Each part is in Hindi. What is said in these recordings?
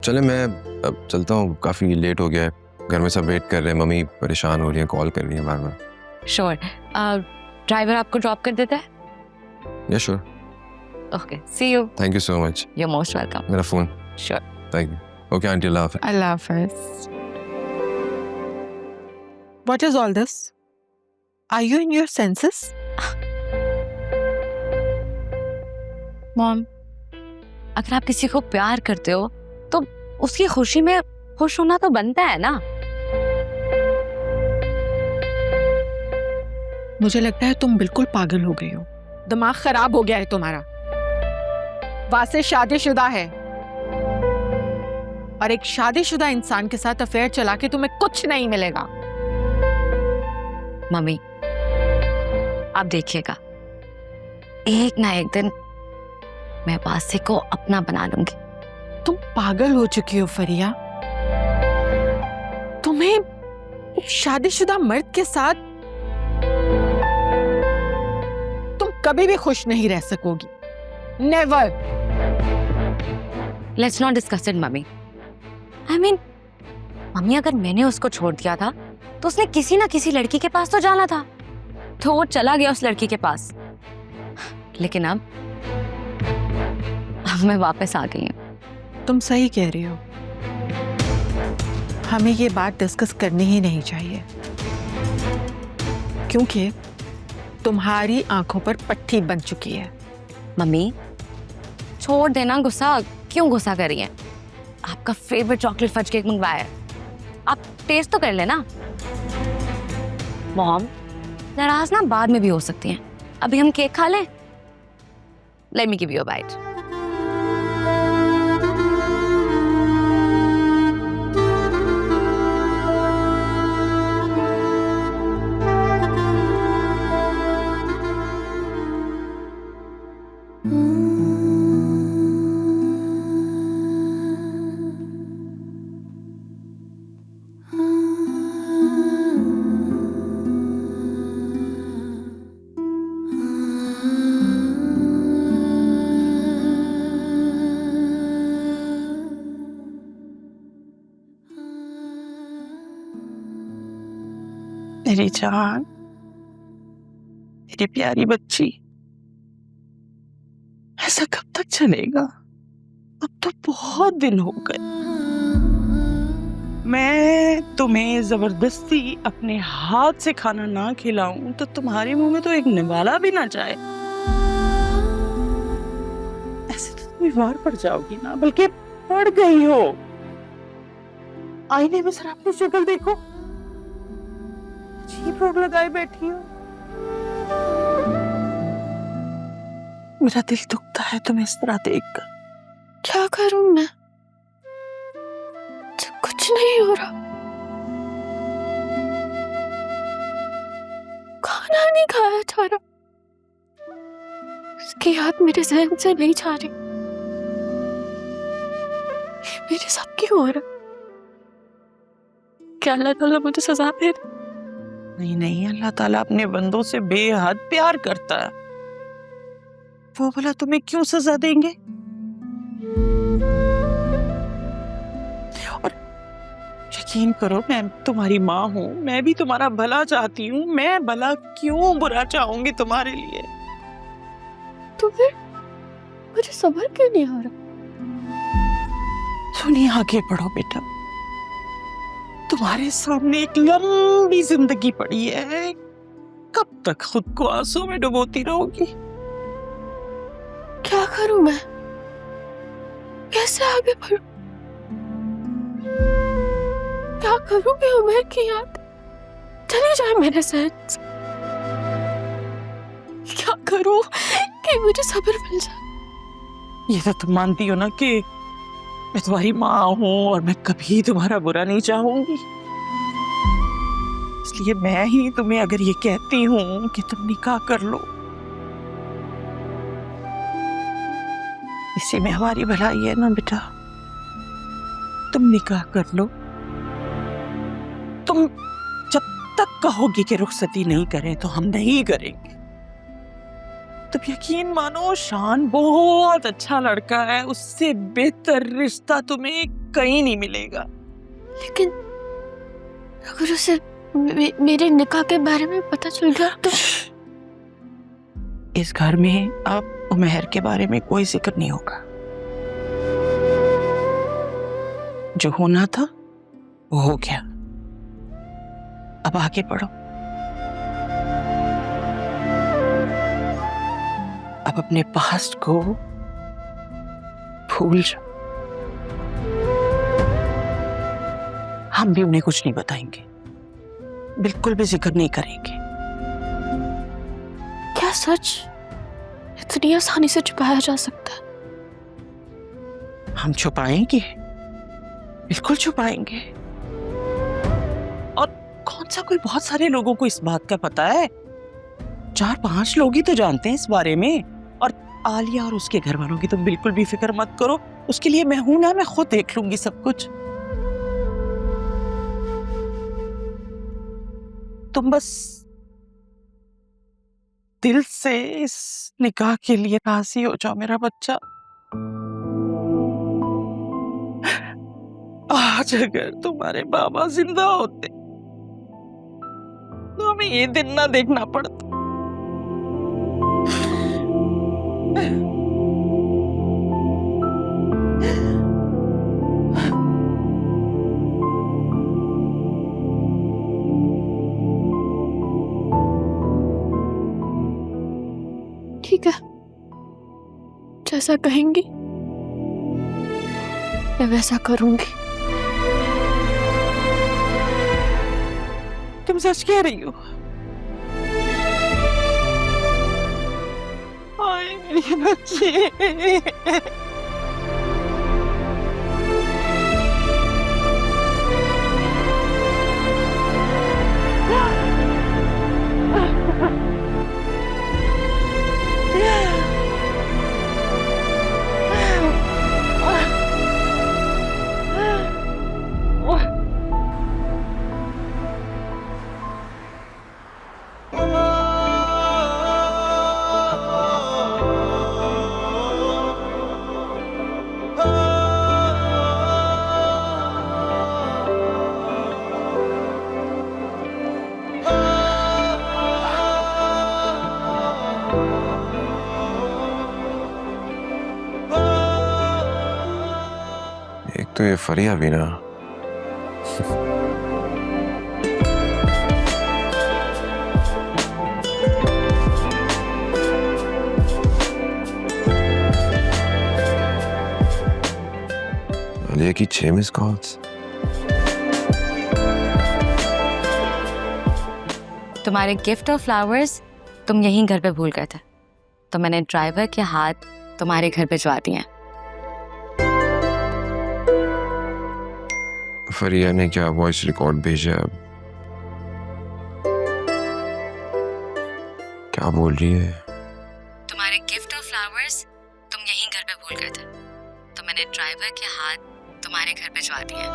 चले मैं अब चलता हूँ, काफ़ी लेट हो गया है। घर में सब वेट कर रहे हैं, मम्मी परेशान हो रही है, कॉल कर रही है बार बार। श्योर। ड्राइवर आपको ड्रॉप कर देता है? या sure. Okay, see you. Thank you so much. You are most welcome. मेरा phone. Sure. Thank you. Okay aunty, अल्लाह हाफ़िज़। Allah Hafiz. What is all this? Are you in your senses? Mom, अगर आप किसी को प्यार करते हो तो उसकी खुशी में खुश होना तो बनता है ना। मुझे लगता है तुम बिल्कुल पागल हो गई हो, दिमाग खराब हो गया है तुम्हारा। वासे शादीशुदा है और एक शादीशुदा इंसान के साथ अफेयर चला के तुम्हें कुछ नहीं मिलेगा। मम्मी, आप देखिएगा, एक ना एक दिन मैं वासे को अपना बना लूंगी। तुम पागल हो चुकी हो फरिया। तुम्हें एक शादीशुदा मर्द के साथ तुम कभी भी खुश नहीं रह सकोगी। Never. Let's not discuss it मम्मी। आई मीन, मम्मी अगर मैंने उसको छोड़ दिया था तो उसने किसी ना किसी लड़की के पास तो जाना था, तो वो चला गया उस लड़की के पास। लेकिन अब मैं वापस आ गई हूँ। तुम सही कह रही हो, हमें ये बात डिस्कस करनी ही नहीं चाहिए, क्योंकि तुम्हारी आंखों पर पट्टी बन चुकी है। मम्मी छोड़ देना गुस्सा, क्यों गुस्सा कर रही हैं? आपका फेवरेट चॉकलेट फज केक मंगवाया है, आप टेस्ट तो कर लेना। मॉम, नाराज ना बाद में भी हो सकती हैं, अभी हम केक खा लें। Let me give you a bite. मेरी जान, मेरी प्यारी बच्ची, ऐसा कब तक चलेगा? अब तो बहुत दिन हो गए। मैं तुम्हें जबरदस्ती अपने हाथ से खाना ना खिलाऊं तो तुम्हारे मुंह में तो एक निवाला भी ना जाए। ऐसे तो तुम बीमार पड़ जाओगी ना, बल्कि पड़ गई हो। आईने में जरा अपनी शक्ल देखो, अजीब रोग लगाए बैठी हो। मेरा दिल दुखता है तुम्हें इस तरह देखकर। क्या करूं मैं? कुछ नहीं हो रहा, खाना नहीं खाया जा रहा, उसकी याद मेरे जहन से नहीं जा रही। मेरे साथ क्यों हो रहा? क्या अल्लाह ताला मुझे सजा दे रहा? नहीं नहीं, अल्लाह ताला अपने बंदों से बेहद प्यार करता है। वो भला तुम्हें क्यों सजा देंगे? और यकीन करो, मैं तुम्हारी माँ हूँ, मैं भी तुम्हारा भला चाहती हूँ। मैं भला क्यों बुरा चाहूंगी तुम्हारे लिए? तो फिर मुझे सब्र क्यों नहीं आ रहा? सुनिए, आगे बढ़ो बेटा, तुम्हारे सामने एक लंबी जिंदगी पड़ी है। कब तक खुद को आंसू में डुबोती रहोगी? क्या करूं मैं? कैसे आगे बढ़ूं? क्या करूं कि उमर की याद चली जाए मेरे सहन से? क्या करूं कि मुझे सब्र मिल जाए? ये तो तुम मानती हो ना कि मैं तुम्हारी माँ हूँ और मैं कभी तुम्हारा बुरा नहीं चाहूंगी। इसलिए मैं ही तुम्हें अगर ये कहती हूँ कि तुम निकाह कर लो, इसी में हमारी भलाई है ना बेटा। तुम निकाह कर लो। तुम जब तक कहोगी कि रुखसती नहीं करें तो हम नहीं करेंगे। तुम यकीन मानो, शान बहुत अच्छा लड़का है, उससे बेहतर रिश्ता तुम्हें कहीं नहीं मिलेगा। लेकिन अगर उसे मेरे निकाह के बारे में पता चल गया तो? इस घर में अब उमर के बारे में कोई जिक्र नहीं होगा। जो होना था वो हो गया। अब आगे बढ़ो। अब अपने पास्ट को भूल जाओ। हम भी उन्हें कुछ नहीं बताएंगे, बिल्कुल भी जिक्र नहीं करेंगे। क्या सच इतनी आसानी से छुपाया जा सकता है? हम छुपाएंगे, बिल्कुल छुपाएंगे। और कौन सा कोई बहुत सारे लोगों को इस बात का पता है? 4-5 लोग ही तो जानते हैं इस बारे में। और आलिया और उसके घर वालों की तो बिल्कुल भी फिक्र मत करो, उसके लिए मैं हूं ना, मैं खुद देख लूंगी सब कुछ। तुम बस दिल से इस निकाह के लिए राजी हो जाओ मेरा बच्चा। आज अगर तुम्हारे बाबा जिंदा होते तो हमें ये दिन ना देखना पड़ता। ठीक है, जैसा कहेंगी मैं वैसा करूंगी। तुम सच कह रही हो? हाय मेरी बच्ची। एक तो ये फरिया भी ना। आलिया की 6 मिस कॉल्स। तुम्हारे गिफ्ट और फ्लावर्स तुम यहीं घर पे भूल गए थे, तो मैंने ड्राइवर के हाथ तुम्हारे घर भिजवा दिए हैं। फरिया ने क्या वॉइस रिकॉर्ड भेजा? अब क्या बोल रही है? तुम्हारे गिफ्ट और फ्लावर्स तुम यहीं घर पे भूल गए थे, तो मैंने ड्राइवर के हाथ तुम्हारे घर भिजवा दिए हैं।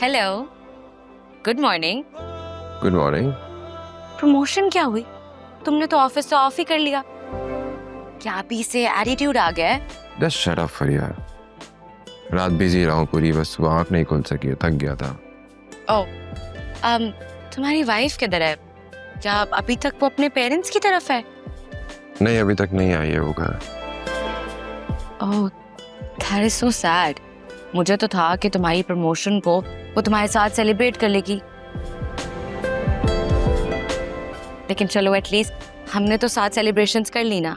Hello, good morning. Good morning. Promotion क्या हुई? तुमने तो ऑफिस से ऑफ ही कर लिया। क्या अभी से एटीट्यूड आ गया है? जस्ट शट अप फरिया। रात बिजी रहा हूँ पूरी, बस वो आँख नहीं खुल सकी, थक गया था। ओह, तुम्हारी वाइफ किधर है? क्या अभी तक वो अपने पेरेंट्स की तरफ है? नहीं, अभी तक नहीं आई है वो घर। ओह, दैट इज सो सैड। मुझे तो था कि तुम्हारी प्रमोशन को वो तुम्हारे साथ सेलिब्रेट कर लेगी, लेकिन चलो एटलीस्ट हमने तो साथ सेलिब्रेशंस कर ली ना।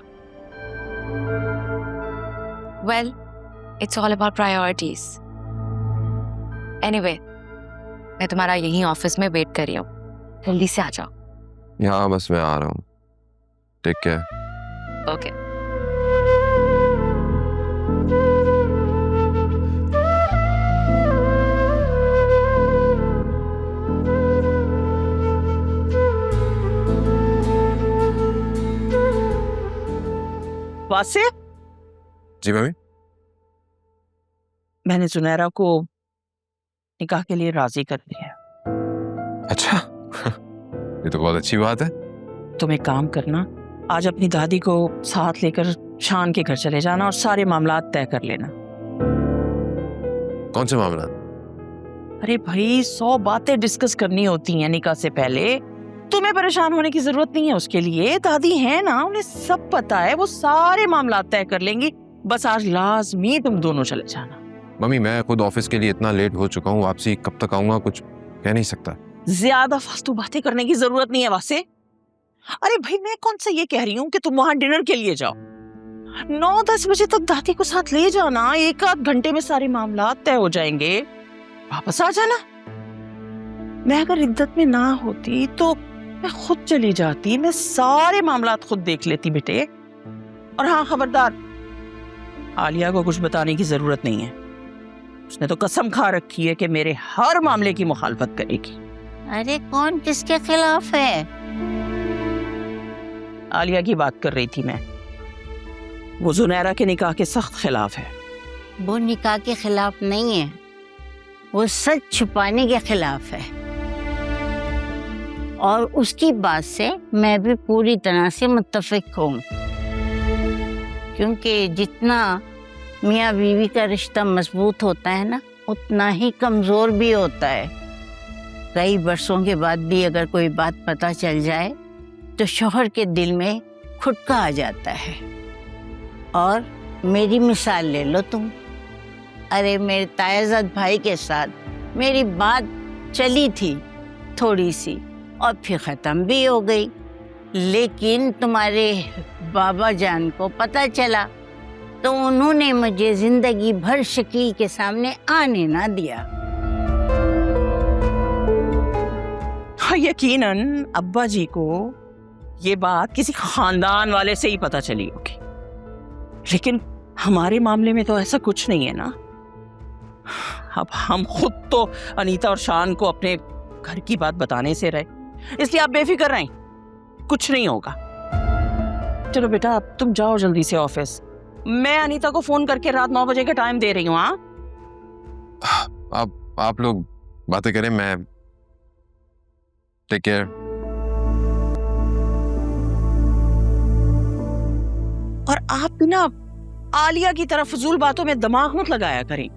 Well, it's all about priorities. Anyway, मैं तुम्हारा यहीं ऑफिस में वेट कर रही हूँ, जल्दी से आ जाओ। यहाँ बस मैं आ रहा हूँ। Take care. ओके। वासिफ, जी मम्मी। मैंने सुनैरा को निकाह के लिए राजी कर दिया। अच्छा ये तो बहुत अच्छी बात है। तुम एक काम करना, आज अपनी दादी को साथ लेकर शान के घर चले जाना और सारे मामलात तय कर लेना। कौन से मामला? अरे भाई 100 बातें डिस्कस करनी होती हैं निकाह से पहले। तुम्हें परेशान होने की जरूरत नहीं है उसके लिए, दादी है ना, उन्हें सब पता है, वो सारे मामलात तय कर लेंगी। बस आज लाजमी तुम दोनों चले जाना। मम्मी मैं खुद ऑफिस के लिए इतना लेट हो चुका हूँ, वापसी कब तक आऊंगा कुछ कह नहीं सकता। ज्यादा फालतू बातें करने की जरूरत नहीं है वासे। अरे भाई मैं कौन सा ये कह रही हूँ कि तुम वहां डिनर के लिए जाओ। 9-10 बजे तक दादी को साथ ले जाना, 1-8 घंटे में सारे मामलात तय हो जाएंगे, वापस आ जाना। मैं अगर इद्दत में ना होती तो मैं खुद चली जाती, मैं सारे मामलात खुद देख लेती बेटे। और हाँ खबरदार, आलिया को कुछ बताने की जरूरत नहीं है। उसने तो कसम खा रखी है कि मेरे हर मामले की मुखालफत करेगी। अरे कौन किसके खिलाफ है? आलिया की बात कर रही थी मैं। वो जुनैरा के निकाह के सख्त खिलाफ है। वो निकाह के खिलाफ नहीं है, वो सच छुपाने के खिलाफ है। और उसकी बात से मैं भी पूरी तरह से मुत्तफिक हूँ, क्योंकि जितना मियाँ बीवी का रिश्ता मजबूत होता है ना, उतना ही कमज़ोर भी होता है। कई बरसों के बाद भी अगर कोई बात पता चल जाए तो शौहर के दिल में खुटका आ जाता है। और मेरी मिसाल ले लो तुम। अरे मेरे तायज़द भाई के साथ मेरी बात चली थी थोड़ी सी और फिर ख़त्म भी हो गई, लेकिन तुम्हारे बाबा जान को पता चला तो उन्होंने मुझे जिंदगी भर शकील के सामने आने ना दिया। हाँ यकीनन अब्बा जी को ये बात किसी खानदान वाले से ही पता चली होगी, लेकिन हमारे मामले में तो ऐसा कुछ नहीं है ना। अब हम खुद तो अनीता और शान को अपने घर की बात बताने से रहे, इसलिए आप बेफिक्र रहें, कुछ नहीं होगा। चलो बेटा अब तुम जाओ जल्दी से ऑफिस। मैं अनीता को फोन करके रात 9 बजे का टाइम दे रही हूँ। हाँ आप लोग बातें करें, मैं टेक केयर। और आप भी ना आलिया की तरफ फजूल बातों में दिमाग मत लगाया करें।